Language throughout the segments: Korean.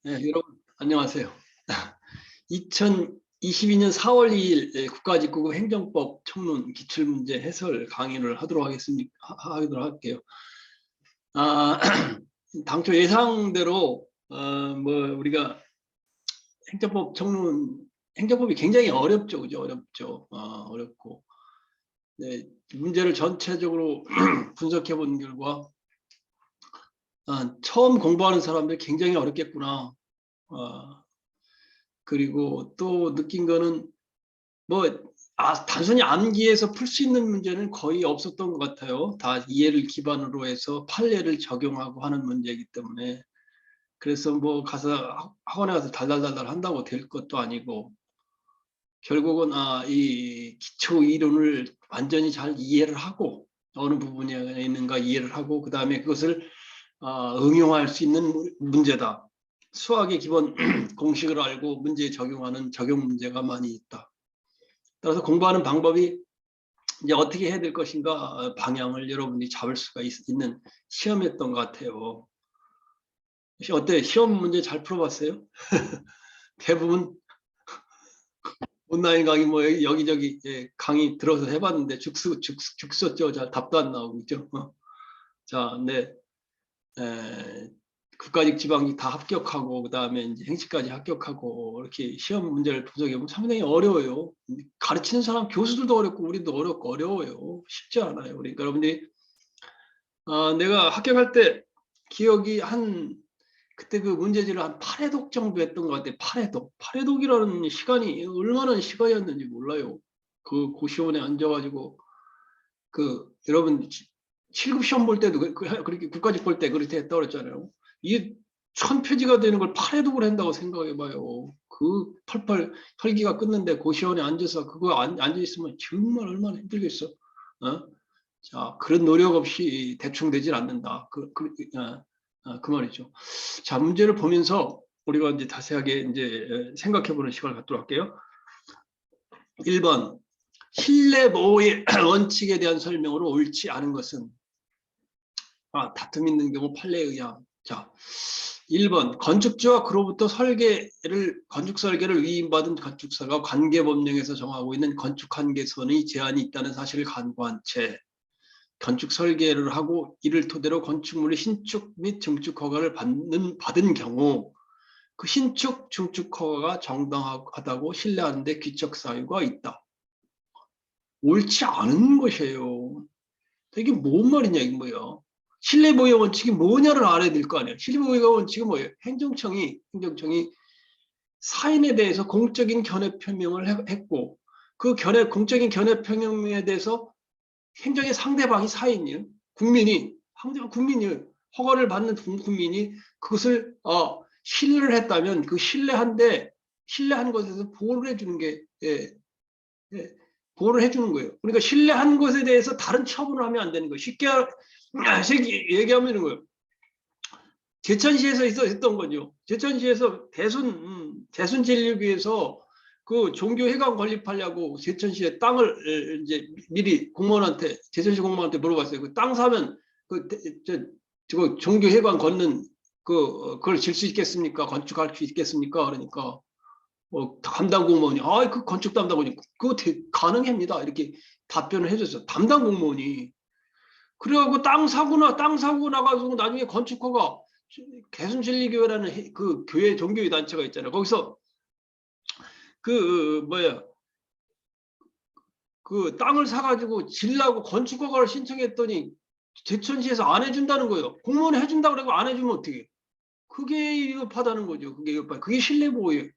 네, 여러분 안녕하세요. 2022년 4월 2일 국가직구급 행정법 청론 기출문제 해설 강의를 하도록 할게요. 당초 예상대로 우리가 행정법이 굉장히 어렵죠, 그죠? 어렵죠. 어렵고 네, 문제를 전체적으로 분석해 본 결과 처음 공부하는 사람들 굉장히 어렵겠구나. 그리고 또 느낀 거는 단순히 암기해서 풀 수 있는 문제는 거의 없었던 것 같아요. 다 이해를 기반으로 해서 판례를 적용하고 하는 문제이기 때문에. 그래서 가서 학원에 가서 달달달달 한다고 될 것도 아니고, 결국은 이 기초 이론을 완전히 잘 이해를 하고, 어느 부분에 있는가 이해를 하고, 그 다음에 그것을 응용할 수 있는 문제다. 수학의 기본 공식을 알고 문제에 적용하는 적용 문제가 많이 있다. 따라서 공부하는 방법이 이제 어떻게 해야 될 것인가 방향을 여러분이 잡을 수가 있는 시험이었던 것 같아요. 어때? 시험 문제 잘 풀어봤어요? 대부분 온라인 강의 여기저기 강의 들어서 해봤는데 죽었죠. 잘 답도 안 나오고 있죠. 자, 근데 국가직 지방직 다 합격하고 그다음에 이제 행시까지 합격하고 이렇게 시험 문제를 분석해보면 상당히 어려워요. 가르치는 사람 교수들도 어렵고 우리도 어렵고 어려워요. 쉽지 않아요. 그러니까 여러분들이 내가 합격할 때 기억이 그때 그 문제지를 한 8회독 정도 했던 것 같아요. 8회독. 8회독이라는 시간이 얼마나 시간이었는지 몰라요. 그 고시원에 앉아가지고 여러분 7급 시험 볼 때도 그렇게 국가직 볼 때 그렇게 했다고 그랬잖아요. 이게 1000페이지가 되는 걸 8회독을 한다고 생각해봐요. 그 펄펄 혈기가 끊는데 고시원에 앉아서 그거 앉아있으면 정말 얼마나 힘들겠어. 자, 그런 노력 없이 대충 되질 않는다. 그 말이죠. 자, 문제를 보면서 우리가 이제 자세하게 이제 생각해보는 시간을 갖도록 할게요. 1번. 신뢰 보호의 원칙에 대한 설명으로 옳지 않은 것은 다툼 있는 경우 판례에 의함. 자, 1번. 건축주와 그로부터 건축 설계를 위임받은 건축사가 관계법령에서 정하고 있는 건축한계선의 제한이 있다는 사실을 간과한 채 건축 설계를 하고 이를 토대로 건축물의 신축 및 증축 허가를 받은 경우 그 신축, 증축 허가가 정당하다고 신뢰하는 데 귀척 사유가 있다. 옳지 않은 것이에요. 이게 뭔 말이냐 이거예요. 신뢰보호 원칙이 뭐냐를 알아야 될 거 아니에요. 신뢰보호 원칙은 뭐예요? 행정청이 사인에 대해서 공적인 견해 표명을 했고 그 공적인 견해 표명에 대해서 행정의 상대방이 사인이에요. 국민이 허가를 받는 국민이 그것을 신뢰를 했다면 그 신뢰한 것에서 보호를 해주는 게 보호를 해주는 거예요. 그러니까 신뢰한 것에 대해서 다른 처분을 하면 안 되는 거예요. 쉽게 얘기하면 되는 거예요. 제천시에서 했던 거죠. 제천시에서 대순 진립위해서 그 종교회관 건립하려고 제천시에 땅을 이제 미리 제천시 공무원한테 물어봤어요. 그 땅 사면 종교회관 걷는 그걸 질 수 있겠습니까? 건축할 수 있겠습니까? 그러니까 담당 공무원이 그 건축 담당원이 그거 가능합니다. 이렇게 답변을 해줬어요. 담당 공무원이. 그래갖고 땅 사고 나가지고 나중에 건축허가 개순진리교회라는 그 교회 종교회 단체가 있잖아요. 거기서 그 땅을 사가지고 질라고 건축허가를 신청했더니 제천시에서 안 해준다는 거예요. 공무원이 해준다고 그러고 안 해주면 어떻게? 그게 위법하다는 거죠. 그게 신뢰보호예요.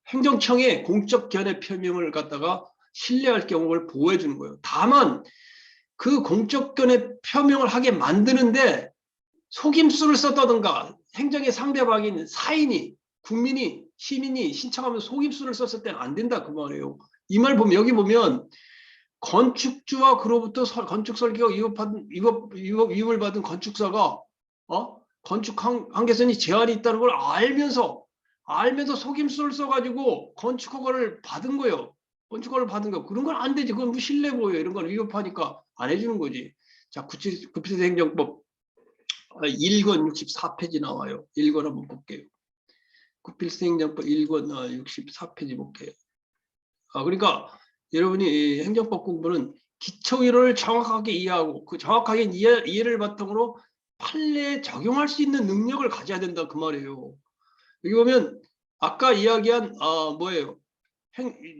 행정청의 공적 견해 표명을 갖다가 신뢰할 경우를 보호해 주는 거예요. 다만 그 공적 견해 표명을 하게 만드는데 속임수를 썼다든가 행정의 상대방인 국민이 시민이 신청하면 속임수를 썼을 때는 안 된다 그 말이에요. 이 말 보면 여기 보면 건축주와 그로부터 건축 설계가 위임을 받은 건축사가 건축 한계선이 제한이 있다는 걸 알면서 속임수를 써가지고 건축허가를 받은 거예요. 건축허가를 받은 거 그런 건 안 되지. 그건 무신뢰 보여요. 이런 걸 위협하니까 안 해주는 거지. 자, 구체행정법 1권 64페이지 나와요. 1권 한번 볼게요. 구필수행정법 1권 64페이지 볼게요. 그러니까 여러분이 행정법 공부는 기초이론을 정확하게 이해하고 그 정확하게 이해를 바탕으로 판례에 적용할 수 있는 능력을 가져야 된다 그 말이에요. 여기 보면 아까 이야기한 뭐예요?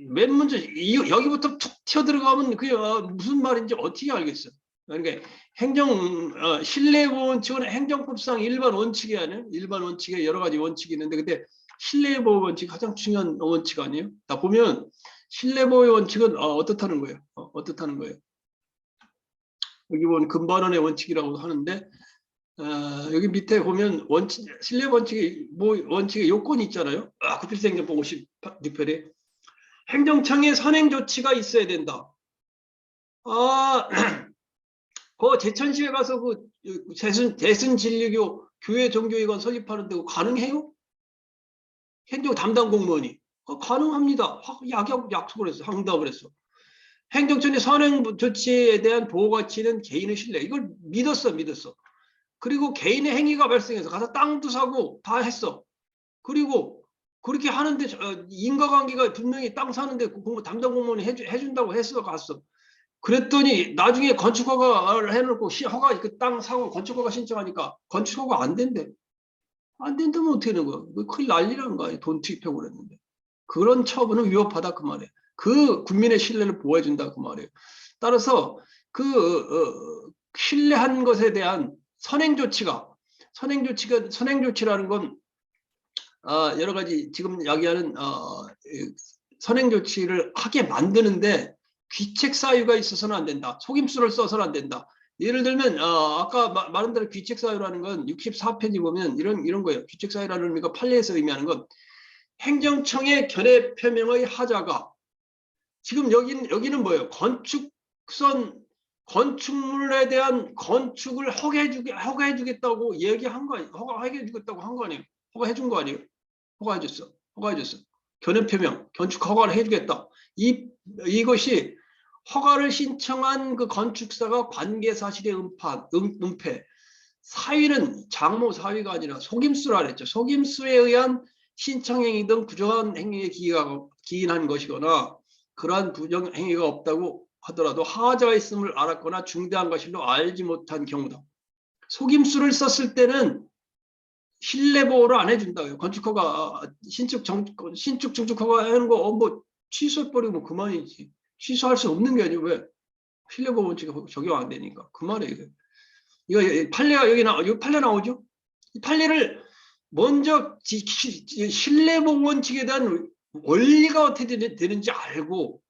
맨 먼저 여기부터 툭 튀어 들어가면 그게 무슨 말인지 어떻게 알겠어요? 그러니까 신뢰보호 원칙은 행정법상 일반 원칙이 아니에요. 일반 원칙에 여러 가지 원칙이 있는데 근데 신뢰보호 원칙 가장 중요한 원칙 아니에요? 다 보면 신뢰보호 원칙은 어떻다는 거예요? 어떻다는 거예요? 여기 보면 근반원의 원칙이라고 하는데 여기 밑에 보면 신뢰 원칙의 원칙의 요건이 있잖아요. 구필수행정법 56편에 행정청의 선행 조치가 있어야 된다. 그 제천시에 가서 그 대승 진리교 교회 종교기관 설립하는데 가능해요? 행정 담당 공무원이 가능합니다. 약속을 했어. 응답을 했어. 행정청의 선행 조치에 대한 보호 가치는 개인의 신뢰. 이걸 믿었어. 그리고 개인의 행위가 발생해서 가서 땅도 사고 다 했어. 그리고 그렇게 하는데 인과관계가 분명히 땅 사는데 담당 공무원이 해준다고 했어. 갔어. 그랬더니 나중에 건축허가를 해놓고 허가 그 땅 사고 건축허가 신청하니까 건축허가 안 된대. 안 된다면 어떻게 되는 거야? 큰일 난리라는 거 아니야. 돈 투입하고 그랬는데. 그런 처분은 위법하다 그 말이에요. 그 국민의 신뢰를 보호해준다 그 말이에요. 따라서 그 신뢰한 것에 대한 선행조치라는 건 여러 가지 지금 이야기하는 선행조치를 하게 만드는데 귀책 사유가 있어서는 안 된다. 속임수를 써서는 안 된다. 예를 들면 아까 말한 대로 귀책 사유라는 건 64페이지 보면 이런 거예요. 귀책 사유라는 의미가 판례에서 의미하는 건 행정청의 견해 표명의 하자가 지금 여기는 뭐예요? 건축물에 대한 건축을 허가해주겠다고 얘기한 거 아니에요? 허가해주겠다고 한 거 아니에요? 허가해준 거 아니에요? 허가해줬어. 견해 표명, 건축 허가를 해주겠다. 이것이 허가를 신청한 그 건축사가 관계 사실의 은폐. 사위는 장모 사위가 아니라 속임수라 그랬죠. 속임수에 의한 신청행위 등 부정한 행위에 기인한 것이거나 그러한 부정행위가 없다고 하더라도 하자가 있음을 알았거나 중대한 것일로 알지 못한 경우다. 속임수를 썼을 때는 신뢰보호를 안 해준다. 건축허가 신축 증축허가 하는 거 뭐 취소해버리면 그만이지. 취소할 수 없는 게 아니고 왜? 신뢰보호 원칙이 적용 안 되니까. 그 말이에요. 이거 판례가 여기 판례 나오죠? 이 판례를 먼저 신뢰보호 원칙에 대한 원리가 어떻게 되는지 알고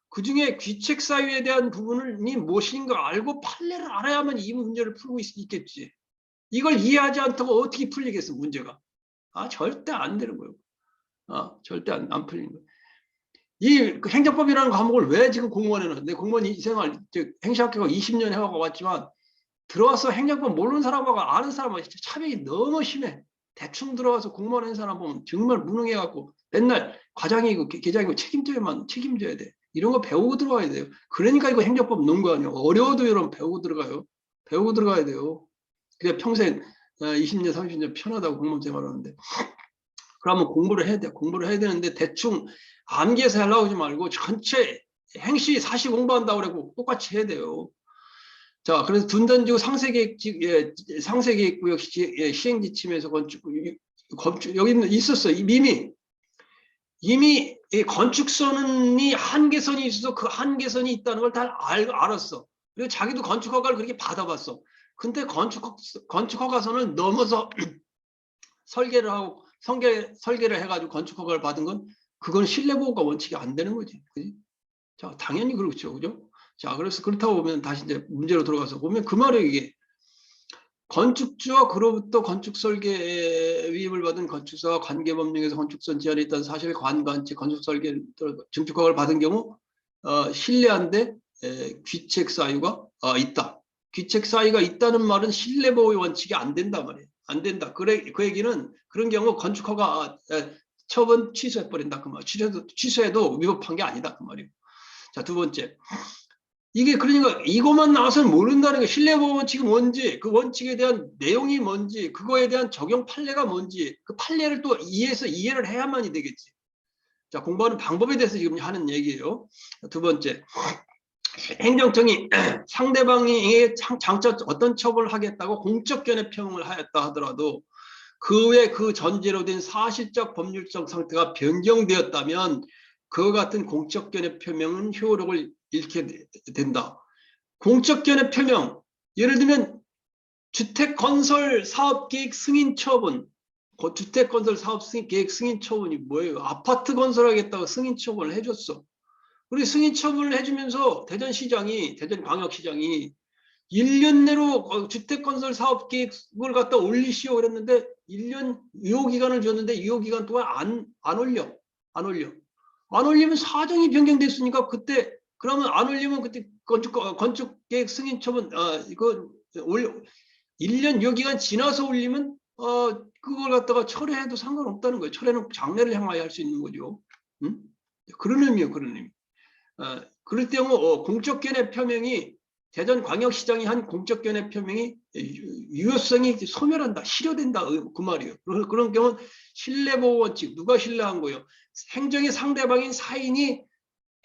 그중에 귀책 사유에 대한 부분이 무엇인가 알고 판례를 알아야만 이 문제를 풀고 있겠지. 이걸 이해하지 않다고 어떻게 풀리겠어 문제가. 절대 안 되는 거예요. 절대 안 풀리는 거예요. 이 행정법이라는 과목을 왜 지금 공무원에 넣었는데 공무원 생활 행시학교가 20년 해와가 왔지만 들어와서 행정법 모르는 사람하고 아는 사람하고 차별이 너무 심해. 대충 들어와서 공무원 한 사람 보면 정말 무능해갖고 맨날 과장이고 계장이고 책임져야 돼. 이런 거 배우고 들어가야 돼요. 그러니까 이거 행정법 넣은 거 아니에요. 어려워도 여러분 배우고 들어가요. 배우고 들어가야 돼요. 그냥 평생 20년, 30년 편하다고 공무원 생활하는데. 그러면 공부를 해야 돼. 공부를 해야 되는데 대충 암기해서 하려고 하지 말고 전체 행시 사시 공부한다고 그러고 똑같이 해야 돼요. 자, 그래서 분단지구 상세계획구역 시행지침에서 건축 여기는 있었어. 이미 건축선이 한계선이 있어서 그 한계선이 있다는 걸 다 알았어. 그리고 자기도 건축허가를 그렇게 받아봤어. 근데 건축허가선을 넘어서 설계를 하고 설계를 해가지고 건축허가를 받은 건 그건 신뢰보호가 원칙이 안 되는 거지. 그지? 자, 당연히 그렇죠. 그죠? 자, 그래서 그렇다고 보면 다시 이제 문제로 들어가서 보면 그 말이에요, 이게. 건축주와 그로부터 건축 설계 위임을 받은 건축사와 관계법령에서 건축선 제한이 있다는 사실을 관한 채 건축 설계 증축허가를 받은 경우 신뢰한데 귀책 사유가 있다. 귀책 사유가 있다는 말은 신뢰보호의 원칙이 안 된단 말이에요. 안 된다. 그 얘기는 그런 경우 건축허가 처분 취소해버린다. 그 말. 취소해도 위법한 게 아니다. 그 말이에요. 자, 두 번째. 이게 그러니까 이것만 나와서는 모른다는 거. 신뢰보호 원칙이 뭔지, 그 원칙에 대한 내용이 뭔지, 그거에 대한 적용 판례가 뭔지, 그 판례를 또 이해를 해야만이 되겠지. 자, 공부하는 방법에 대해서 지금 하는 얘기예요. 두 번째, 행정청이 상대방이 장차 어떤 처벌을 하겠다고 공적 견해 표명을 하였다 하더라도 그 외 그 전제로 된 사실적 법률적 상태가 변경되었다면 그와 같은 공적 견해 표명은 효력을 잃게 된다. 공적 견해 표명, 예를 들면 주택건설사업계획 승인 처분, 주택건설사업계획 승인 처분이 뭐예요? 아파트 건설하겠다고 승인 처분을 해줬어. 우리 승인 처분을 해주면서 대전광역시장이 1년 내로 주택건설 사업계획을 갖다 올리시오 그랬는데 1년 유효기간을 줬는데 유효기간 동안 안 올려. 안 올려. 안 올리면 사정이 변경됐으니까 그때 그러면 안 올리면 그때 건축계획 승인 처분 이거 올려 1년 유효기간 지나서 올리면 그걸 갖다가 철회해도 상관없다는 거예요. 철회는 장래를 향하여 할 수 있는 거죠. 응? 그런 의미예요. 그런 의미. 그럴 경우 공적견해 표명이 대전광역시장이 한 공적견해 표명이 유효성이 소멸한다, 실효된다 그 말이에요. 그런 경우는 신뢰보호원칙, 누가 신뢰한 거예요? 행정의 상대방인 사인이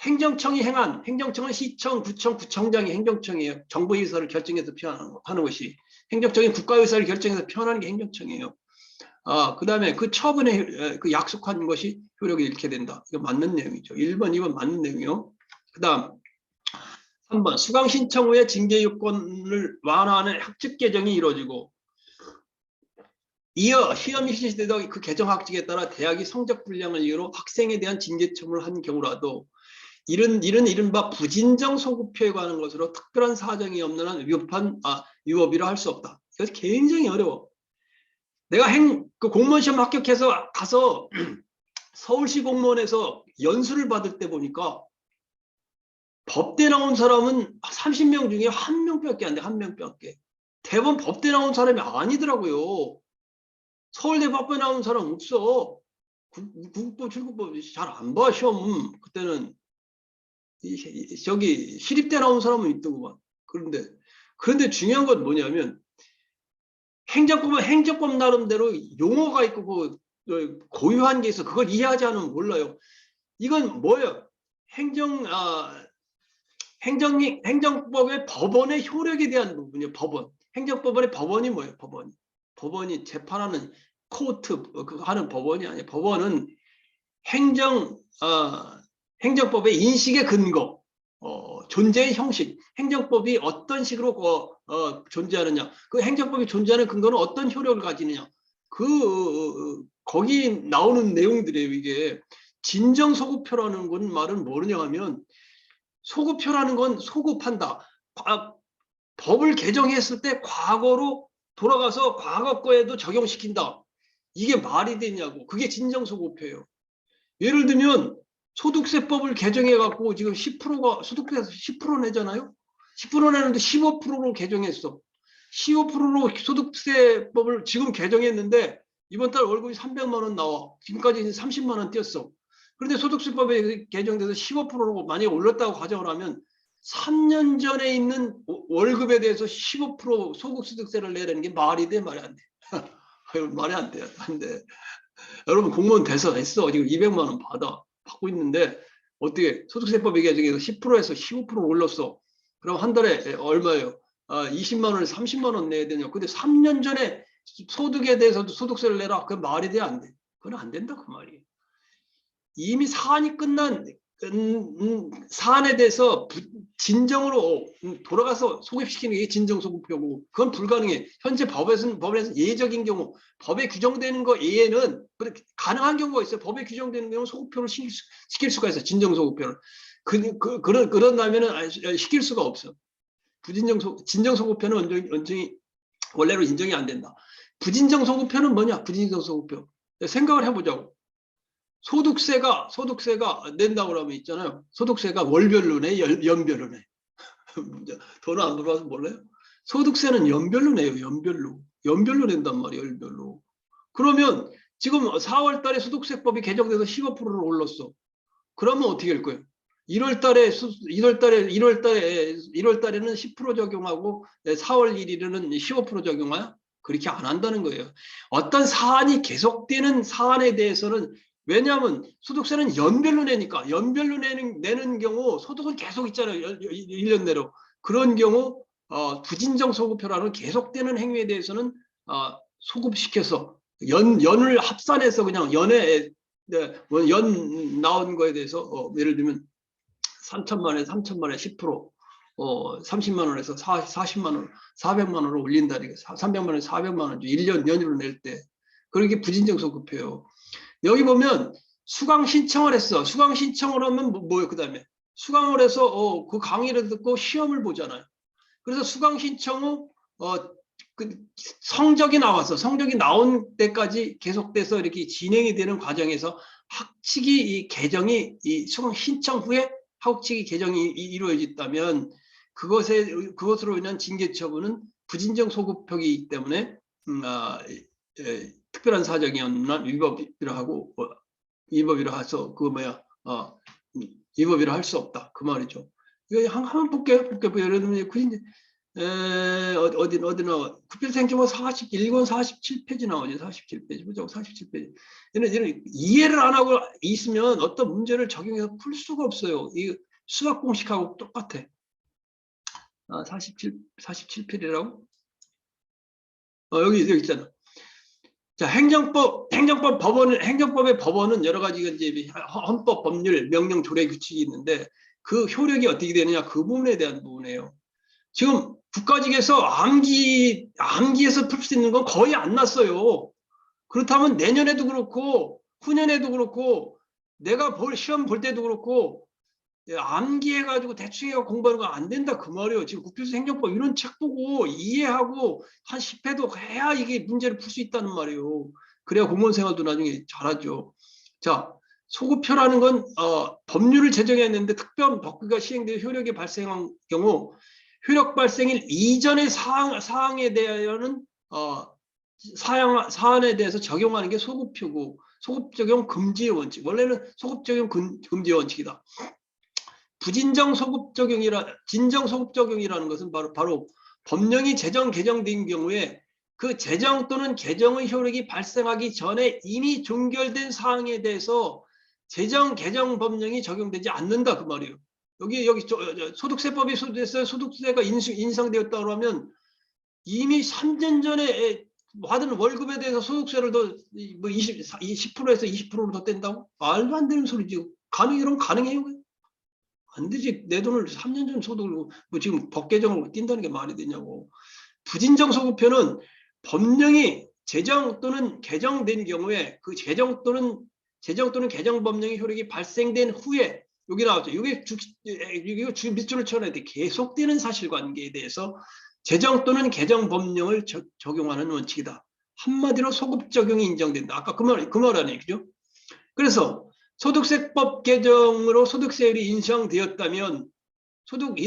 행정청이 행한, 행정청은 시청, 구청, 구청장이 행정청이에요. 정부의사를 결정해서 표현하는 것이. 행정청이 국가의사를 결정해서 표현하는 게 행정청이에요. 그 다음에 그 처분에 그 약속한 것이 효력을 잃게 된다. 이거 맞는 내용이죠. 1번, 2번 맞는 내용이요. 그 다음 3번 수강 신청 후에 징계 요건을 완화하는 학칙 개정이 이루어지고 이어 시험이 실시되던 그 개정 학칙에 따라 대학이 성적 불량을 이유로 학생에 대한 징계 처분을 한 경우라도 이른바 부진정 소급표에 관한 것으로 특별한 사정이 없는 한 위법이라 할 수 없다. 이것이 굉장히 어려워. 내가 그 공무원 시험 합격해서 가서 서울시 공무원에서 연수를 받을 때 보니까 법대 나온 사람은 30명 중에 1명밖에 안 돼. 1명밖에. 대부분 법대 나온 사람이 아니더라고요. 서울대 법대 나온 사람 없어. 국법, 출국법 잘 안 봐, 시험. 그때는 저기 시립대 나온 사람은 있더구만. 그런데 중요한 건 뭐냐면 행정법은 행정법 나름대로 용어가 있고 고유한 게 있어. 그걸 이해하지 않으면 몰라요. 이건 뭐예요? 행정법의 법원의 효력에 대한 부분이에요. 법원. 행정법원의 법원이 뭐예요? 법원이 재판하는 코트 하는 법원이 아니에요. 법원은 행정법의 인식의 근거, 존재의 형식, 행정법이 어떤 식으로 존재하느냐, 그 행정법이 존재하는 근거는 어떤 효력을 가지느냐, 거기 나오는 내용들이에요. 이게 진정소급표라는 건 말은 뭐냐 하면 소급표라는 건 소급한다. 법을 개정했을 때 과거로 돌아가서 과거 거에도 적용시킨다. 이게 말이 되냐고. 그게 진정소급표예요. 예를 들면 소득세법을 개정해갖고 지금 10%가 소득세에서 10% 내잖아요. 10% 내는데 15%로 개정했어. 15%로 소득세법을 지금 개정했는데 이번 달 월급이 300만 원 나와. 지금까지 30만 원 뛰었어. 그런데 소득세법이 개정돼서 15%로 만약에 올렸다고 가정을 하면 3년 전에 있는 월급에 대해서 15% 소득세를 내라는 게 말이 돼? 말이 안 돼. 말이 안 돼. 안 돼. 여러분 공무원 돼서 했어. 지금 200만 원 받고 있는데 어떻게 소득세법 개정해서 10%에서 15% 올렸어. 그럼 한 달에 얼마예요? 20만 원에서 30만 원 내야 되냐. 근데 3년 전에 소득에 대해서도 소득세를 내라. 그 말이 돼? 안 돼? 그건 안 된다 그 말이에요. 이미 사안이 끝난 사안에 대해서 진정으로 돌아가서 소급시키는 게 진정소급표고 그건 불가능해. 현재 법에서는 예적인 경우 법에 규정되는 거 예에는 가능한 경우가 있어요. 법에 규정되는 경우 소급표를 시킬 수가 있어. 진정소급표를. 그런다면은 시킬 수가 없어. 진정소급표는 원래로 인정이 안 된다. 부진정소급표는 뭐냐? 부진정소급표. 생각을 해보자고. 소득세가 낸다고 그러면 있잖아요. 소득세가 월별로 내, 연별로 내. 돈 안 들어와서 몰라요? 소득세는 연별로 내요. 연별로 낸단 말이에요. 연별로. 그러면 지금 4월 달에 소득세법이 개정돼서 15%를 올렸어. 그러면 어떻게 할 거예요? 1월 달에는 10% 적용하고 4월 1일에는 15% 적용하냐? 그렇게 안 한다는 거예요. 어떤 사안이 계속되는 사안에 대해서는, 왜냐하면 소득세는 연별로 내니까, 연별로 내는 경우 소득은 계속 있잖아요. 1년 내로. 그런 경우 부진정 소급표라는 계속되는 행위에 대해서는 소급시켜서 연을 합산해서 그냥 연에 연 나온 거에 대해서 예를 들면 3천만 원에 10%, 30만 원에서 40만 원, 400만 원을 올린다니까. 300만 원에 400만 원 1년 연휴로 낼 때. 그렇게 부진정 소급해요. 여기 보면 수강 신청을 했어. 수강 신청을 하면 뭐예요? 그다음에 수강을 해서 그 강의를 듣고 시험을 보잖아요. 그래서 수강 신청 후 그 성적이 나와서, 성적이 나온 때까지 계속돼서 이렇게 진행이 되는 과정에서 학칙이 이 개정이, 이 수강 신청 후에 학칙이 개정이 이루어졌다면 그것으로 인한 징계 처분은 부진정 소급표이기 때문에 특별한 사정이었나 위법이라 하고 위법이라 해서 위법이라 할 수 없다 그 말이죠. 이거 한번 볼게요. 예를 들면 어디 나와? 구필생지모 41권 47페이지 나오죠. 47페이지. 보자고 47페이지. 얘는 이해를 안 하고 있으면 어떤 문제를 적용해서 풀 수가 없어요. 이 수학 공식하고 똑같아. 47페이지라고? 여기 있잖아. 자, 행정법의 법원은 여러 가지 이제 헌법, 법률, 명령, 조례, 규칙이 있는데 그 효력이 어떻게 되느냐 그 부분에 대한 부분이에요. 지금 국가직에서 암기에서 풀 수 있는 건 거의 안 났어요. 그렇다면 내년에도 그렇고 후년에도 그렇고 내가 시험 볼 때도 그렇고 암기해가지고 대충 해가 공부하는 거 안 된다 그 말이에요. 지금 국필수 행정법 이런 책 보고 이해하고 한 10회도 해야 이게 문제를 풀 수 있다는 말이에요. 그래야 공무원 생활도 나중에 잘하죠. 자, 소급표라는 건 법률을 제정했는데 특별 법규가 시행되어 효력이 발생한 경우 효력 발생일 이전의 사항에 대하여는 사안에 대해서 적용하는 게 소급표고, 소급 적용 금지의 원칙. 원래는 소급 적용 금지의 원칙이다. 부진정 소급 적용이라 진정 소급 적용이라는 것은 바로 법령이 개정된 경우에 그 제정 또는 개정의 효력이 발생하기 전에 이미 종결된 사항에 대해서 개정 법령이 적용되지 않는다 그 말이에요. 여기 소득세법이 소득세가 인상되었다고 하면 이미 3년 전에 받은 월급에 대해서 소득세를 더 10%에서 20%로 더 뗀다고? 말도 안 되는 소리지. 이런 가능해요? 안 되지. 내 돈을 3년 전 소득을 지금 법 개정으로 뛴다는 게 말이 되냐고. 부진정 소급표는 법령이 제정 또는 개정된 경우에 그 제정 또는 개정 법령의 효력이 발생된 후에 여기 나왔죠. 이게 밑줄을 쳐놔야 돼. 계속되는 사실관계에 대해서 제정 또는 개정 법령을 적용하는 원칙이다. 한마디로 소급 적용이 인정된다. 아까 그 말 아니에요. 그죠? 그래서 소득세법 개정으로 소득세율이 인상되었다면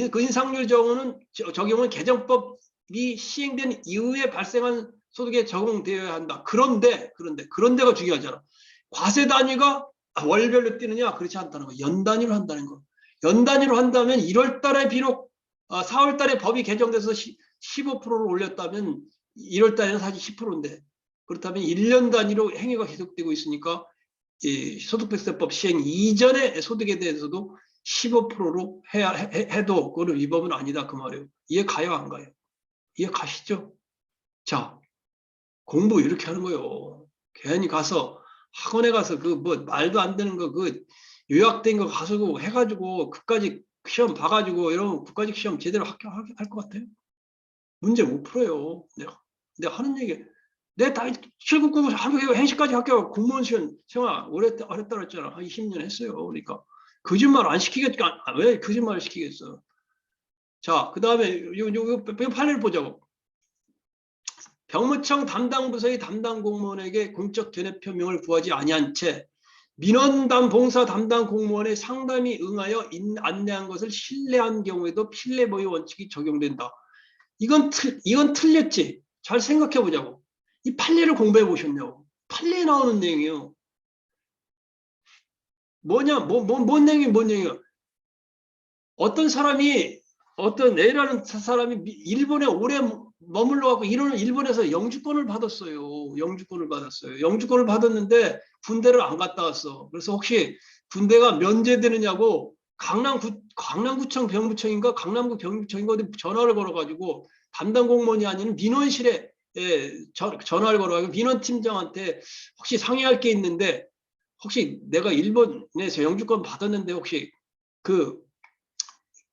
그 인상률 적용은 개정법이 시행된 이후에 발생한 소득에 적용되어야 한다. 그런데가 중요하잖아. 과세 단위가 월별로 뛰느냐? 그렇지 않다는 거. 연 단위로 한다는 거. 연 단위로 한다면 1월 달에 비록 4월 달에 법이 개정돼서 15%를 올렸다면 1월 달에는 사실 10%인데 그렇다면 1년 단위로 행위가 계속되고 있으니까 소득세법 시행 이전의 소득에 대해서도 15%로 해도 그거는 위법은 아니다 그 말이에요. 이해 가요 안 가요? 이해 가시죠? 자, 공부 이렇게 하는 거예요. 괜히 가서 학원에 가서 그 말도 안 되는 거 요약된 거 가지고 해가지고 그까지 시험 봐가지고 이러면 국가직 시험 제대로 할 것 같아요? 문제 못 풀어요. 내가 하는 얘기. 내가 다 799 행시까지 학교 공무원 시험 생활 오래 했다 그랬잖아. 한 20년 했어요. 그러니까 거짓말 안 시키겠지. 왜 거짓말을 시키겠어? 자, 그 다음에 요 판례를 보자고. 병무청 담당 부서의 담당 공무원에게 공적 견해 표명을 구하지 아니한 채 민원담 봉사 담당 공무원의 상담이 응하여 안내한 것을 신뢰한 경우에도 필례보의 원칙이 적용된다. 이건 틀렸지. 잘 생각해 보자고. 이 판례를 공부해 보셨냐고. 판례에 나오는 내용이에요. 뭐냐? 뭔 내용이 뭔 내용이야? 어떤 사람이 어떤 A라는 사람이 일본에 오래 머물러 갖고 일본에서 영주권을 받았어요. 영주권을 받았어요. 영주권을 받았는데 군대를 안 갔다 왔어. 그래서 혹시 군대가 면제되느냐고 강남구청 병무청인가 강남구 병무청인가 어디 전화를 걸어가지고 담당 공무원이 아닌 민원실에 전화를 걸어가지고 민원팀장한테 혹시 상의할 게 있는데 혹시 내가 일본에서 영주권 받았는데 혹시 그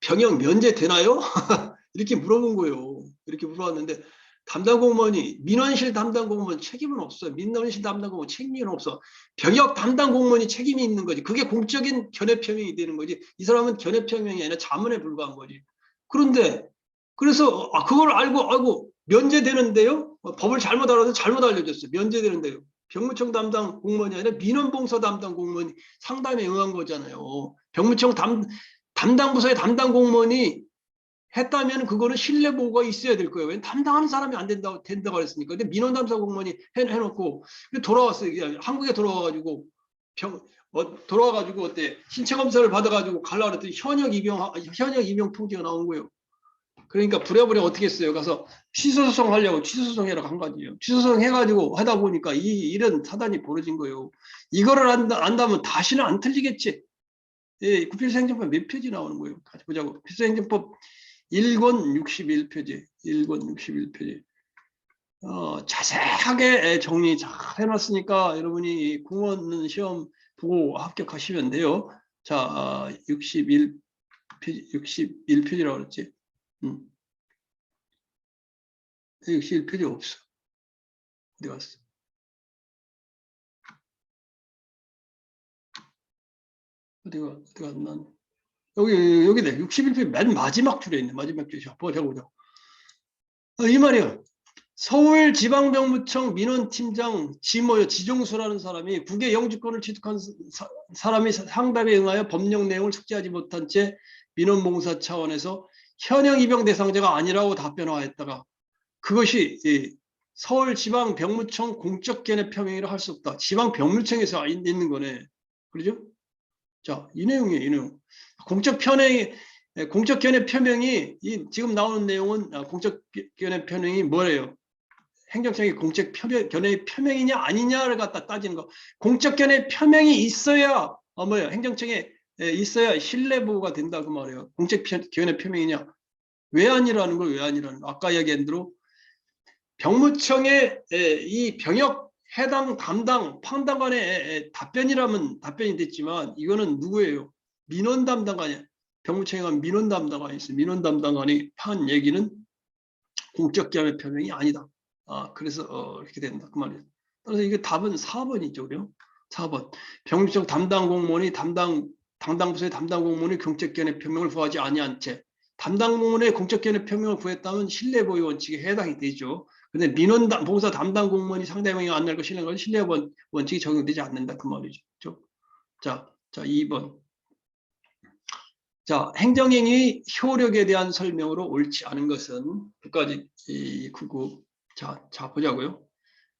병역 면제되나요? 이렇게 물어본 거예요. 이렇게 물어봤는데 담당 공무원이 민원실 담당 공무원 책임은 없어요. 민원실 담당 공무원 책임이 없어. 병역 담당 공무원이 책임이 있는 거지. 그게 공적인 견해 표명이 되는 거지. 이 사람은 견해 표명이 아니라 자문에 불과한 거지. 그런데 그래서 그걸 알고 면제되는데요. 법을 잘못 알아서 잘못 알려줬어요. 면제되는데요. 병무청 담당 공무원이 아니라 민원봉사 담당 공무원이 상담에 응한 거잖아요. 병무청 담당 부서의 담당 공무원이 했다면 그거는 신뢰 보고가 있어야 될 거예요. 왜냐면 담당하는 사람이 안 된다고 그랬으니까. 근데 민원 담당 공무원이 해놓고 돌아왔어요. 한국에 돌아와가지고 돌아와가지고 어때 신체 검사를 받아가지고 갈라 그랬더니 현역 입영 통지가 나온 거예요. 그러니까 부랴부랴 어떻게 했어요? 가서 취소소송 하려고 취소소송해라고 한 거지요. 취소소송 해가지고 하다 보니까 이런 사단이 벌어진 거예요. 이거를 안다면 다시는 안 틀리겠지. 예, 필수행정법 몇 페이지 나오는 거예요? 같이 보자고. 필수행정법 1권 61페이지. 1권 61페이지. 자세하게 정리 잘 해놨으니까 여러분이 공무원 시험 보고 합격하시면 돼요. 자, 61페이지, 61페이지라고 그랬지. 61페이지 없어. 어디 갔어? 어디가 난 여기네. 61페이지 맨 마지막 줄에 있네. 마지막 줄에. 보자. 이 말이야. 서울지방병무청 민원팀장 지종수라는 사람이 국외 영주권을 취득한 사람이 상담에 응하여 법령 내용을 숙지하지 못한 채 민원봉사 차원에서 현역 입영 대상자가 아니라고 답변하였다가 그것이 서울지방병무청 공적 견해 표명이라 할 수 없다. 지방병무청에서 있는 거네. 그러죠? 자, 이 내용이에요. 이 내용. 공적 견해 표명이 지금 나오는 내용은 공적 견해 표명이 뭐래요? 행정청이 공적 견해 표명이냐 아니냐를 갖다 따지는 거. 공적 견해 표명이 있어야 행정청에 있어야 신뢰 보호가 된다 그 말이에요. 공적 견해 표명이냐? 왜 아니라는 걸 왜 아니라는 거. 아까 이야기한 대로 병무청의 이 병역 해당 담당 판단관의 답변이라면 답변이 됐지만 이거는 누구예요? 민원 담당관이 병무청에 가면 민원 담당관이 있어요. 민원 담당관이 한 얘기는 공적 견해 표명이 아니다. 그래서 이렇게 된다 그 말이에요. 그래서 이게 답은 4번이죠, 그래요? 4번. 병무청 담당 공무원이 담당 부서의 담당 공무원이 공적 견해 표명을 구하지 아니한 채 담당 공무원의 공적 견해 표명을 구했다면 신뢰 보유 원칙에 해당이 되죠. 근데 민원 봉사 담당 공무원이 상대방이 안 날고 신뢰 원칙이 적용되지 않는다 그 말이죠. 자, 2번. 자, 행정행위 효력에 대한 설명으로 옳지 않은 것은 끝까지 그거 자 보자고요.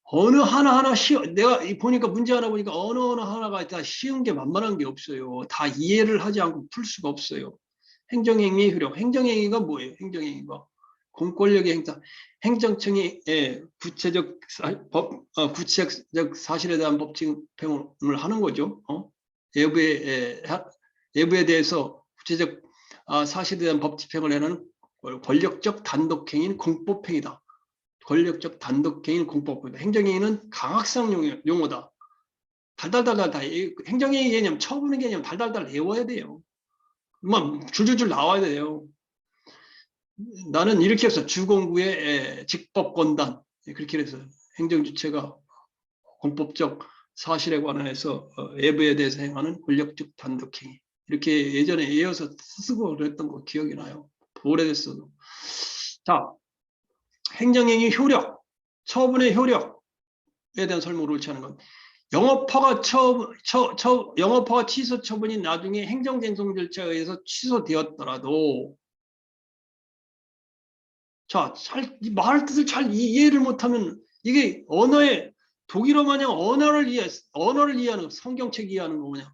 어느 하나하나 내가 보니까 문제 하나 보니까 어느 하나가 다 쉬운 게 만만한 게 없어요. 다 이해를 하지 않고 풀 수가 없어요. 행정행위 효력. 행정행위가 뭐예요? 행정행위가 공권력의 행사. 행정청이 구체적 사실에 대한 법 집행을 하는 거죠. 외부에 대해서 구체적 사실에 대한 법 집행을 하는 권력적 단독행위는 공법행위다. 권력적 단독행위는 공법행위다. 행정행위는 강학상 용어다. 달달달달 행정행위 개념, 처분의 개념 달달달 외워야 돼요. 막 줄줄줄 나와야 돼요. 나는 이렇게 해서 주공구의 직법권단 그렇게 해서 행정주체가 공법적 사실에 관해서 외부에 대해서 행하는 권력적 단독행위 이렇게 예전에 이어서 쓰고 그랬던 거 기억이 나요. 오래됐어도. 자, 행정행위 효력, 처분의 효력에 대한 설명을 옳지 않은 것. 영업허가 영업허가 취소 처분이 나중에 행정쟁송 절차에 의해서 취소되었더라도 자, 말 뜻을 잘 이해를 못하면 이게 언어의 독일어 마냥 언어를 이해하는 거, 성경책 이해하는 거 뭐냐.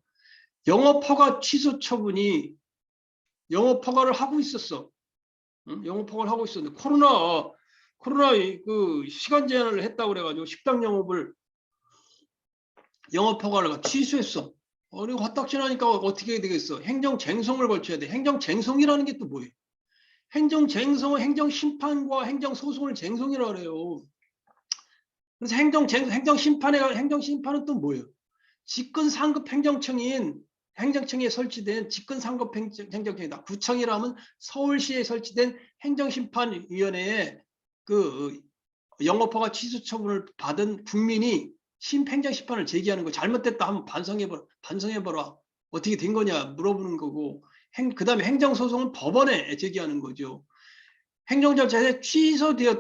영업허가 취소 처분이 영업 허가를 하고 있었어. 응? 영업 허가를 하고 있었는데 코로나 그 시간 제한을 했다고 그래가지고 식당 영업을 영업 허가를 취소했어. 그리고 화딱지나니까 어떻게 되겠어? 행정쟁송을 걸쳐야 돼. 행정쟁송이라는 게 또 뭐예요? 행정쟁송은 행정심판과 행정소송을 쟁송이라고 그래요. 그래서 행정심판은 또 뭐예요? 직권상급 행정청에 설치된 직권상급 행정청이다. 구청이라면 서울시에 설치된 행정심판위원회에 그 영업허가 취소 처분을 받은 국민이 행정심판을 제기하는 거 잘못됐다 하면 반성해봐라. 어떻게 된 거냐 물어보는 거고 그 다음에 행정소송은 법원에 제기하는 거죠. 행정절차에 취소되어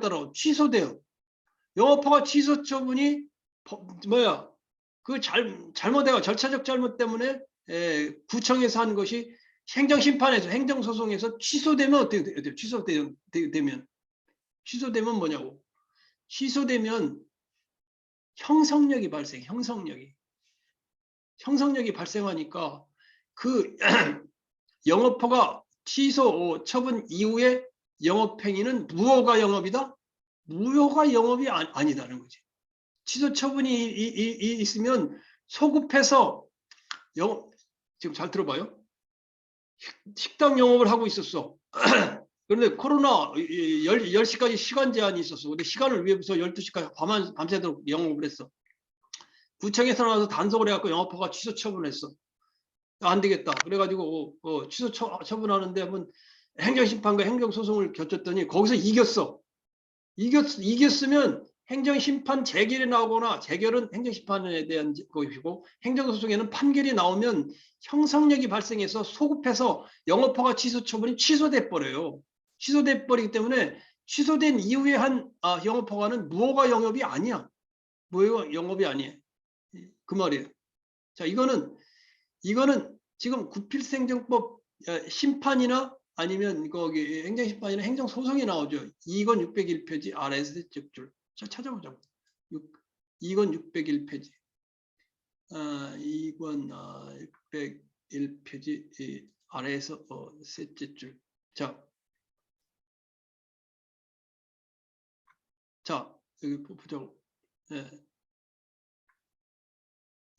영업허가 취소 처분이 그 잘못해가 절차적 잘못 때문에 구청에서 한 것이 행정심판에서 행정소송에서 취소되면 어떻게 돼요? 취소되면 뭐냐고? 취소되면 형성력이 발생하니까 그 영업허가 취소 처분 이후에 영업행위는 무효가 영업이다? 무효가 영업이 아니다는 거지. 취소 처분이 있으면 소급해서 지금 잘 들어봐요. 식당 영업을 하고 있었어. 그런데 코로나 10시까지 시간 제한이 있었어. 근데 시간을 위해서 12시까지 밤새도록 영업을 했어. 구청에서 나와서 단속을 해갖고 영업허가 취소 처분했어. 안 되겠다. 그래가지고 취소 처분하는데 한번 행정심판과 행정소송을 겪었더니 거기서 이겼어. 이겼으면 행정심판 재결이 나오거나 재결은 행정심판에 대한 것이고 행정소송에는 판결이 나오면 형성력이 발생해서 소급해서 영업허가 취소 처분이 취소돼 버려요. 취소돼 버리기 때문에 취소된 이후에 한 영업허가는 무효가 영업이 아니야. 무효가 영업이 아니에요. 그 말이에요. 자, 이거는 지금 구필행정법 심판이나 아니면 거기 행정심판이나 행정소송이 나오죠. 2권 601페이지 아래에서 줄. 자, 찾아보자고. 2권 601페이지. 2권 601페이지 아래에서 셋째 줄. 자, 여기 보자고.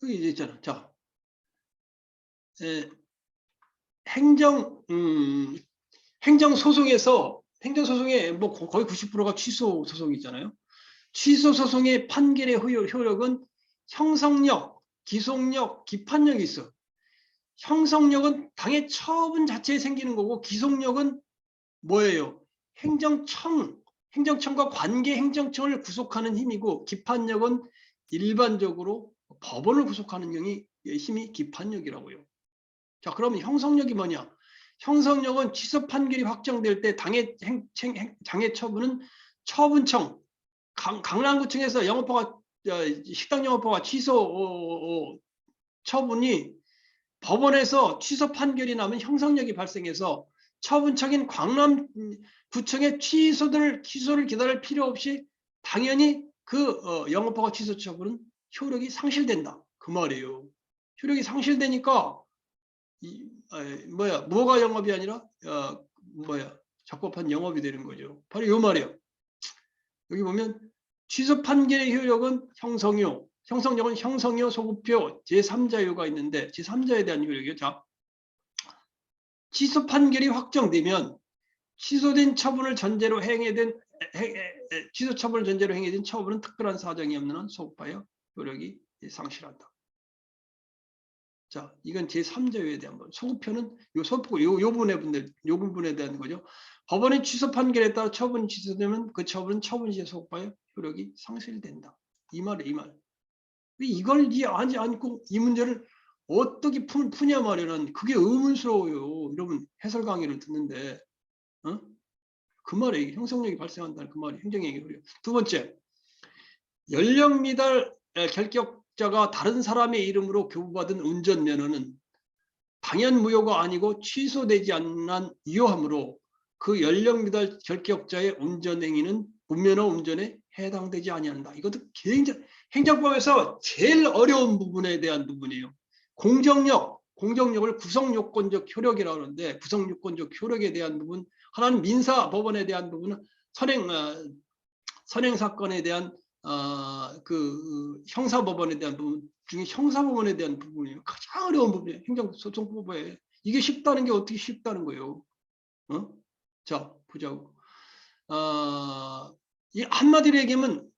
여기 이제 있잖아. 자, 행정소송에 뭐 거의 90%가 취소 소송이잖아요. 취소 소송의 판결의 효력은 형성력, 기속력, 기판력이 있어. 형성력은 당의 처분 자체에 생기는 거고 기속력은 뭐예요? 행정청과 관계 행정청을 구속하는 힘이고 기판력은 일반적으로 법원을 구속하는 힘이 기판력이라고요. 자, 그러면 형성력이 뭐냐? 형성력은 취소 판결이 확정될 때 당의 장애 처분은 처분청, 강남구청에서 식당 영업허가 취소 처분이 법원에서 취소 판결이 나면 형성력이 발생해서 처분청인 광남구청의 취소를 기다릴 필요 없이 당연히 그 영업허가 취소 처분은 효력이 상실된다. 그 말이에요. 효력이 상실되니까 무허가 영업이 아니라 적법한 영업이 되는 거죠. 바로 이 말이에요. 여기 보면 취소 판결의 효력은 형성력은 형성효, 소급효, 제3자효가 있는데 제3자에 대한 효력이요. 자, 취소 판결이 확정되면 취소된 처분을 전제로 행해된 취소 처분을 전제로 행해진 처분은 특별한 사정이 없는 한 소급하여 효력이 상실한다. 자, 이건 제3자효에 대한 거. 소급효는 요 부분에 대한 거죠. 법원의 취소 판결에 따라 처분이 취소되면 그 처분은 처분시에 소급하여 효력이 상실된다. 이 말이에요, 이 말. 이걸 이해하지 않고 이 문제를 어떻게 푸냐 말이야. 그게 의문스러워요. 여러분 해설 강의를 듣는데 그 말에 형성력이 발생한다는 그 말이 행정행위. 두 번째, 연령 미달 결격자가 다른 사람의 이름으로 교부받은 운전면허는 당연 무효가 아니고 취소되지 않는 유효하므로 그 연령 미달 결격자의 운전행위는 운면허 운전에 해당되지 아니한다. 이것도 행정법에서 제일 어려운 부분에 대한 부분이에요. 공정력, 공정력을 구성요건적 효력이라고 하는데, 구성요건적 효력에 대한 부분, 하나는 민사법원에 대한 부분은 선행 사건에 대한 그 형사법원에 대한 부분 중에 형사법원에 대한 부분이 가장 어려운 부분이에요. 행정소송법에. 이게 쉽다는 게 어떻게 쉽다는 거예요. 자, 보자고. 이 한마디로 얘기하면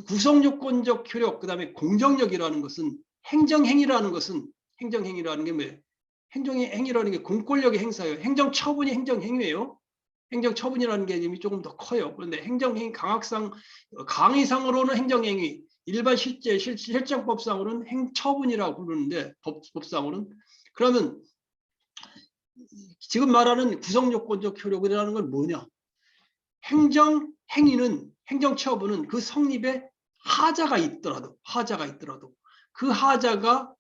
구성요건적 효력, 그다음에 공정력이라는 것은 행정행위라는 게 뭐예요? 행정행위라는 게 공권력의 행사예요. 행정처분이 행정행위예요. 행정처분이라는 개념이 조금 더 커요. 그런데 행정행위 강의상으로는 행정행위, 일반 실정법상으로는 행처분이라고 부르는데, 법상으로는. 그러면 지금 말하는 구성요건적 효력이라는 건 뭐냐? 행정행위는, 행정처분은 그 성립에 하자가 있더라도 그 하자가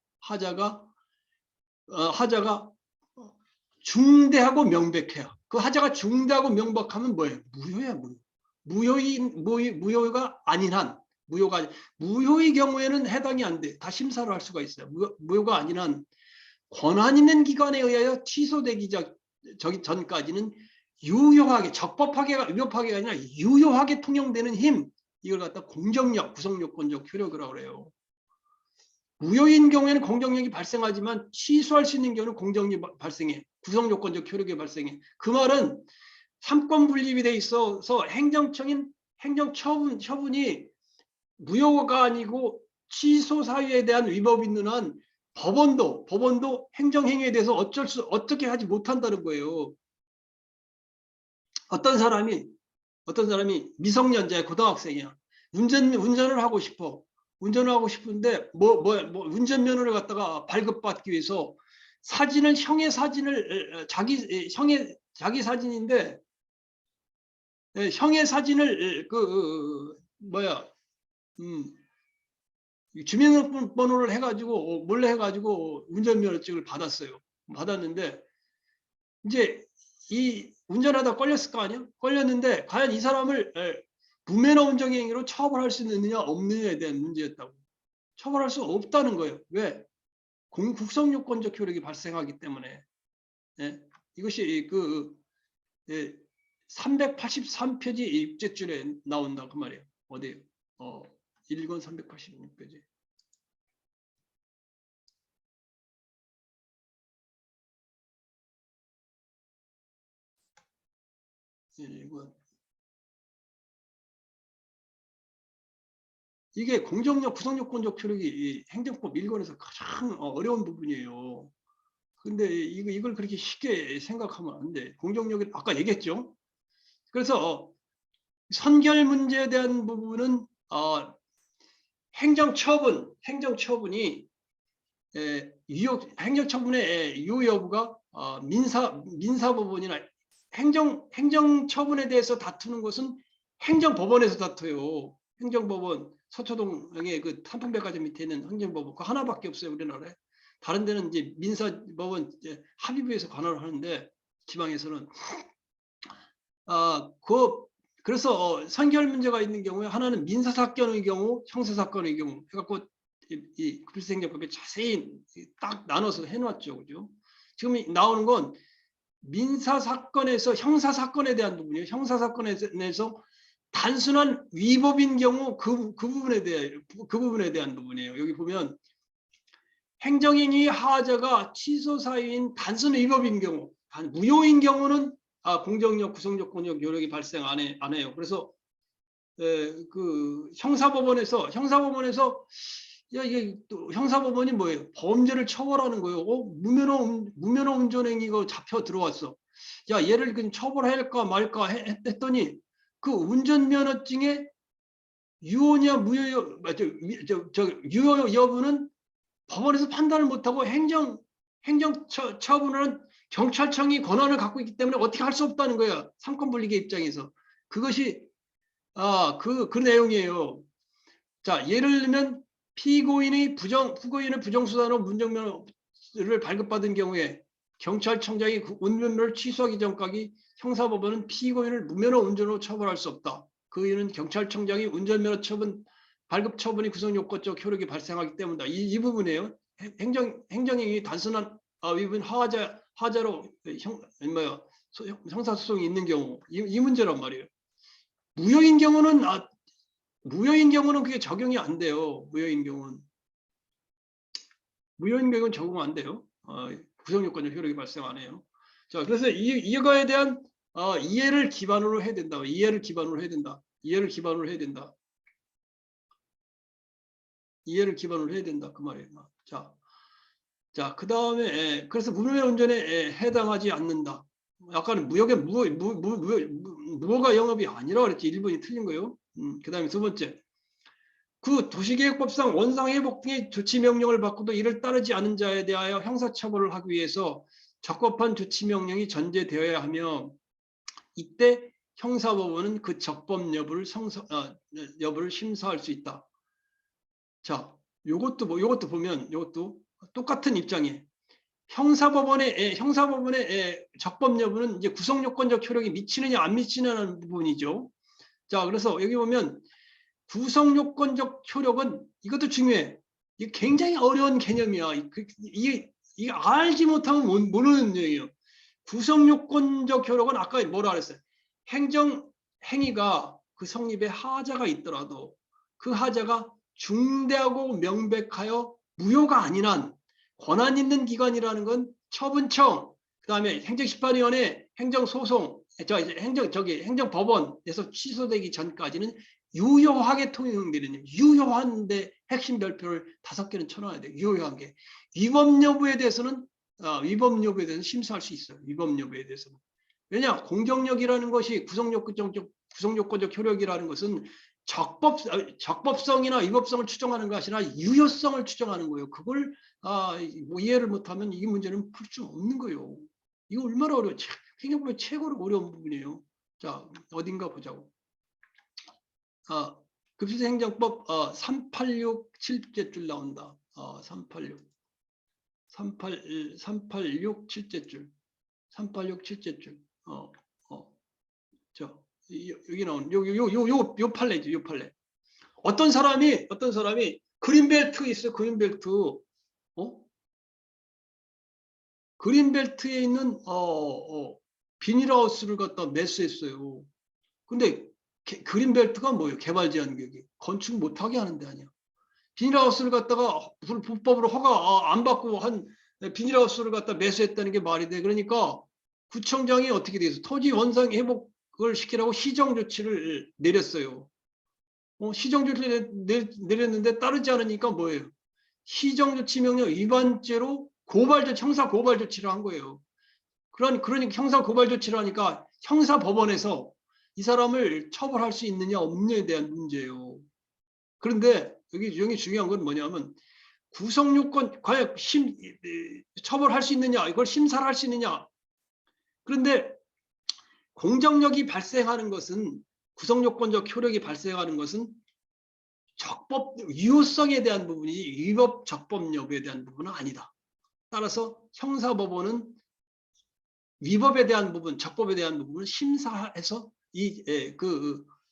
중대하고 명백해요. 그 하자가 중대하고 명백하면 뭐예요? 무효야, 무효. 무효가 아닌 한, 무효의 경우에는 해당이 안 돼. 다 심사를 할 수가 있어요. 무효가 아닌 한 권한 있는 기관에 의하여 취소되기 전까지는 유효하게, 적법하게, 위법하게가 아니라 유효하게 통용되는 힘, 이걸 갖다 공정력, 구성요건적 효력이라고 그래요. 무효인 경우에는 공정력이 발생하지만 취소할 수 있는 경우는 공정력이 발생해. 구성요건적 효력이 발생해. 그 말은 삼권 분립이 돼 있어서 행정처분이 무효가 아니고 취소 사유에 대한 위법이 있는 한 법원도 행정행위에 대해서 어떻게 하지 못한다는 거예요. 어떤 사람이 미성년자야, 고등학생이야. 운전을 하고 싶어. 운전을 하고 싶은데 운전면허를 갖다가 발급받기 위해서 형의 사진을 자기 사진인데 형의 사진을 주민등록번호를 해가지고 몰래 해가지고 운전면허증을 받았어요. 받았는데 이제 이 운전하다 걸렸을 거 아니야? 걸렸는데 과연 이 사람을 무면허 운전행위로 처벌할 수 있느냐 없느냐에 대한 문제였다고. 처벌할 수 없다는 거예요. 왜? 국성요건적 효력이 발생하기 때문에. 예? 이것이 383페이지 입제줄에 나온다 그 말이에요. 어디에요? 1권 386페이지. 이게 공정력, 구성요건적 효력이 행정법 1권에서 가장 어려운 부분이에요. 근데 이걸 그렇게 쉽게 생각하면 안 돼. 공정력이 아까 얘기했죠. 그래서 선결 문제에 대한 부분은 행정처분이 행정처분의 유효 여부가 민사법원이나 행정처분에 대해서 다투는 것은 행정법원에서 다투요. 행정법원, 서초동의 그 삼풍백화점 밑에 있는 행정법원, 그 하나밖에 없어요, 우리나라에. 다른 데는 이제 민사법원 합의부에서 관할을 하는데, 지방에서는. 그래서 선결 문제가 있는 경우에 하나는 민사사건의 경우, 형사사건의 경우 해갖고 이 불생정법에 자세히 딱 나눠서 해놨죠, 그죠? 지금 나오는 건 민사사건에서 형사사건에 대한 부분이에요. 형사사건에서 단순한 위법인 경우 그 부분에 대한 부분이에요. 여기 보면 행정행위 하자가 취소 사유인 단순 위법인 경우, 무효인 경우는 공정력, 구성요건적 효력이 발생 안 해요. 그래서 그 형사법원에서 이게 또 형사법원이 뭐예요? 범죄를 처벌하는 거예요. 무면허 운전행위가 잡혀 들어왔어. 야, 얘를 그냥 처벌할까 말까 했더니 그 운전면허증의 유효냐 무효 유효 여부는 법원에서 판단을 못하고 행정처분은 경찰청이 권한을 갖고 있기 때문에 어떻게 할 수 없다는 거야. 삼권 분립의 입장에서. 그것이 그 내용이에요. 자, 예를 들면 후고인의 부정수단으로 운전면허를 발급받은 경우에 경찰청장이 그 운전면허를 취소하기 전까지 형사법원은 피고인을 무면허 운전으로 처벌할 수 없다. 그 이유는 경찰청장이 운전면허 발급 처분이 구성요건적 효력이 발생하기 때문이다. 이 부분이에요. 행정이 단순한 위반 하자로 형사소송이 있는 경우 이 문제란 말이에요. 무효인 경우는 그게 적용이 안 돼요. 무효인 경우는 적용 안 돼요. 구성요건적 효력이 발생 안 해요. 자, 그래서 이거에 대한 이해를 기반으로 해야 된다. 이해를 기반으로 해야 된다. 이해를 기반으로 해야 된다. 이해를 기반으로 해야 된다. 그 말이에요. 자, 그 다음에 그래서 무효 운전에 해당하지 않는다. 아까는 무효가 영업이 아니라 그랬지. 1번이 틀린 거예요. 그 다음에 두 번째. 그 도시계획법상 원상회복 등의 조치명령을 받고도 이를 따르지 않은 자에 대하여 형사처벌을 하기 위해서 적법한 조치명령이 전제되어야 하며 이때 형사법원은 그 적법 여부를 심사할 수 있다. 자, 요것도 보면 요것도 똑같은 입장이에요. 형사법원의 적법 여부는 이제 구성요건적 효력이 미치느냐 안 미치느냐는 부분이죠. 자, 그래서 여기 보면 구성요건적 효력은 이것도 중요해. 이게 굉장히 어려운 개념이야. 이게 알지 못하면 모르는 얘기예요. 구성요건적 효력은 아까 뭐라 그랬어요? 행위가 그 성립에 하자가 있더라도 그 하자가 중대하고 명백하여 무효가 아닌 한 권한 있는 기관이라는 건 처분청, 그다음에 행정심판위원회, 행정소송, 행정법원에서 취소되기 전까지는 유효하게 통용되는 유효한데 핵심 별표를 5개는 쳐놔야 돼요. 유효한 게. 위법 여부에 대해서는 심사할 수 있어요. 위법 여부에 대해서는. 왜냐? 공정력이라는 것이 구성요건적 효력이라는 것은 적법성이나 위법성을 추정하는 것이 아니라 유효성을 추정하는 거예요. 그걸 이해를 못하면 이 문제는 풀 수 없는 거예요. 이거 얼마나 어려워. 행정법의 최고로 어려운 부분이에요. 자, 어딘가 보자고. 급수행정법 386 7째 줄 나온다. 386 7째 줄. 386 7째 줄. 여기 나온 요 판례죠. 요 판례. 어떤 사람이 그린벨트 있어요. 그린벨트에 있는 비닐하우스를 갖다 매수했어요. 근데 그린벨트가 뭐예요? 개발제한구역이 건축 못하게 하는 데 아니야. 비닐하우스를 갖다가 불법으로 허가 안 받고 한 비닐하우스를 갖다 매수했다는 게 말이 돼. 그러니까 구청장이 어떻게 돼서 토지 원상 회복을 시키라고 시정 조치를 내렸어요. 시정 조치를 내렸는데 따르지 않으니까 뭐예요? 시정 조치 명령 위반죄로 형사 고발 조치를 한 거예요. 그러니까 형사 고발 조치를 하니까 형사법원에서 이 사람을 처벌할 수 있느냐 없느냐에 대한 문제예요. 그런데 여기 중요한 건 뭐냐면 구성요건 과연 처벌할 수 있느냐, 이걸 심사를 할 수 있느냐. 그런데 공정력이 발생하는 것은, 구성요건적 효력이 발생하는 것은 적법 유효성에 대한 부분이지 위법 적법 여부에 대한 부분은 아니다. 따라서 형사법원은 위법에 대한 부분, 적법에 대한 부분을 심사해서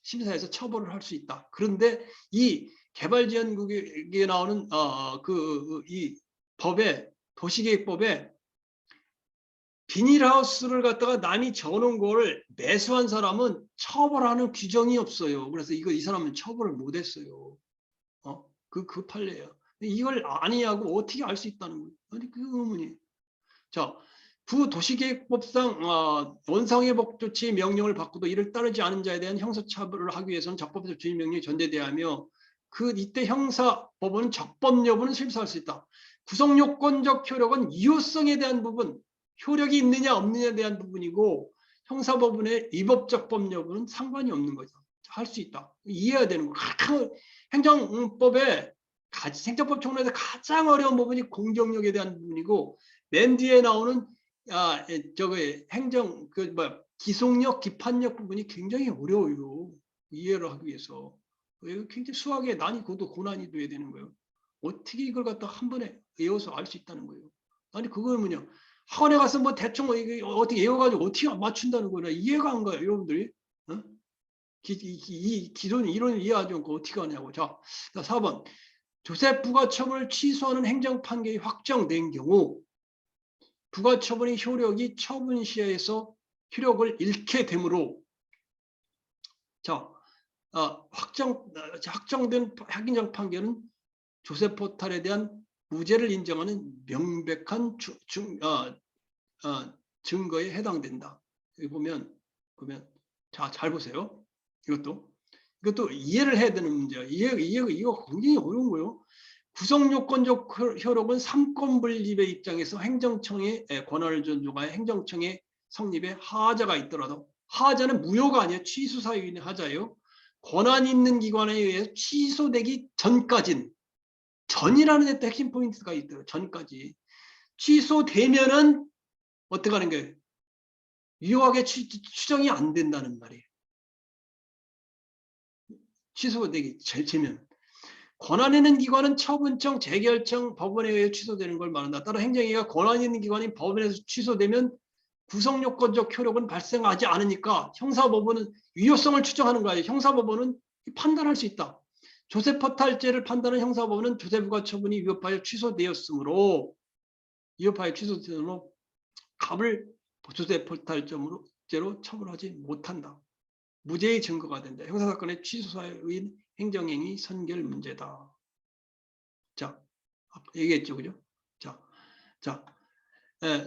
심사해서 처벌을 할 수 있다. 그런데 이 개발지원국에 나오는 이 법에, 도시계획법에 비닐하우스를 갖다가 남이 져놓은 거를 매수한 사람은 처벌하는 규정이 없어요. 그래서 이 사람은 처벌을 못했어요. 그 판례예요. 이걸 아니하고 어떻게 알 수 있다는 거예요? 아니 그 의문이. 자, 도시계획법상 원상회복 조치 명령을 받고도 이를 따르지 않은 자에 대한 형사처벌을 하기 위해서는 적법적 주의 명령이 전제돼야 하며 이때 형사법원은 적법 여부는 심사할 수 있다. 구성요건적 효력은 유효성에 대한 부분, 효력이 있느냐 없느냐에 대한 부분이고 형사법원의 위법적법 여부는 상관이 없는 거죠. 할 수 있다. 이해해야 되는 거. 행정법 총론에서 가장 어려운 부분이 공정력에 대한 부분이고 맨 뒤에 나오는 기속력, 기판력 부분이 굉장히 어려워요. 이해를 하기 위해서. 굉장히 수학에 그것도 고난이도 해야 되는 거예요. 어떻게 이걸 갖다 한 번에 외워서 알 수 있다는 거예요. 아니 그건 뭐냐. 학원에 가서 뭐 대충 어떻게 외워가지고 어떻게 맞춘다는 거냐. 이해가 안 가요. 여러분들이. 기존 이론을 이해하지 않고 어떻게 하냐고. 자, 4번. 조세 부가처분을 취소하는 행정 판결이 확정된 경우 부가처분의 효력이 처분 시에서 효력을 잃게 되므로 자, 확정된 행정 판결은 조세 포탈에 대한 무죄를 인정하는 명백한 증거에 해당된다. 여기 보면 자, 잘 보세요. 이것도 이해를 해야 되는 문제야. 이거 굉장히 어려운 거예요. 구성요건적 효력은 삼권분립의 입장에서 행정청의 권한을 존중하여 행정청의 성립에 하자가 있더라도 하자는 무효가 아니에요. 취소 사유인 하자예요. 권한 있는 기관에 의해 취소되기 전까지는 전이라는 데 핵심 포인트가 있더라고요. 전까지. 취소되면은 어떻게 하는 거예요? 유효하게 추정이 안 된다는 말이에요. 취소되기 전면. 권한 있는 기관은 처분청, 재결청, 법원에 의해 취소되는 걸 말한다. 따라 행정위가 권한 있는 기관인 법원에서 취소되면 구성요건적 효력은 발생하지 않으니까 형사법원은 유효성을 추정하는 거예요. 형사법원은 판단할 수 있다. 조세포탈죄를 판단한 형사법원은 조세부가 처분이 위법하여 취소되었으므로 갑을 조세포탈죄로 처분하지 못한다. 무죄의 증거가 된다. 형사사건의 취소사유인 행정행위 선결 문제다. 자, 얘기했죠, 그죠? 자,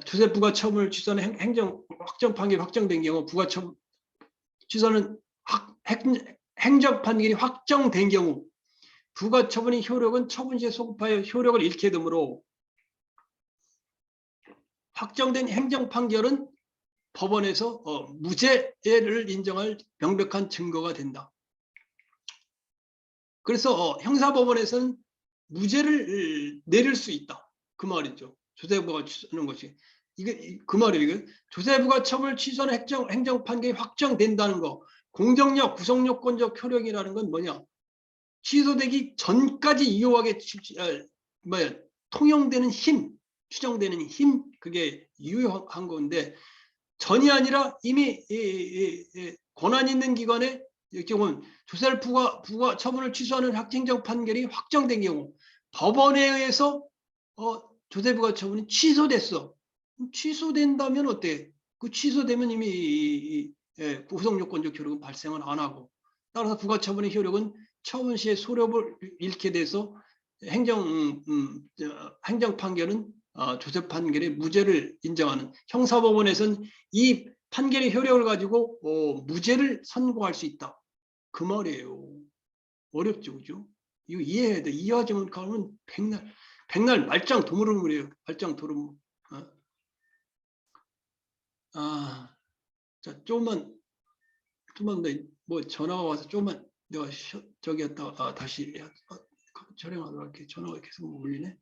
조세 부가처분을 취소하는 행정 확정 판결이 확정된 경우 부가처분 취소는 행정 판결이 확정된 경우 부가처분의 효력은 처분 시에 소급하여 효력을 잃게 되므로 확정된 행정 판결은 법원에서 무죄를 인정할 명백한 증거가 된다. 그래서 형사법원에서는 무죄를 내릴 수 있다. 그 말이죠. 조세부가 취소하는 것이. 이게 그 말이에요. 조세부가 처분을 취소하는 행정 판결이 확정된다는 거. 공정력, 구성요건적 효력이라는 건 뭐냐? 취소되기 전까지 유효하게 통용되는 힘, 추정되는 힘, 그게 유효한 건데 전이 아니라 이미 권한 있는 기관에 경우는 조세를 부과 처분을 취소하는 행정 판결이 확정된 경우 법원에 의해서 조세부가 처분이 취소됐어. 취소된다면 어때? 그 취소되면 이미 구성요건적 효력은 발생을 안 하고 따라서 부가처분의 효력은 처분 시에 소력을 잃게 돼서 행정 판결은 조세 판결의 무죄를 인정하는 형사법원에서는 이 판결의 효력을 가지고 무죄를 선고할 수 있다. 그 말이에요. 어렵죠, 그죠? 이거 이해해야 돼. 이해하지 못하면 백날 말짱 도루묵이에요. 말짱 도루묵. 자, 조금만 뭐 전화가 와서 조금만 내가 저기 했다가 다시 촬영하도록 할게. 전화가 계속 울리네.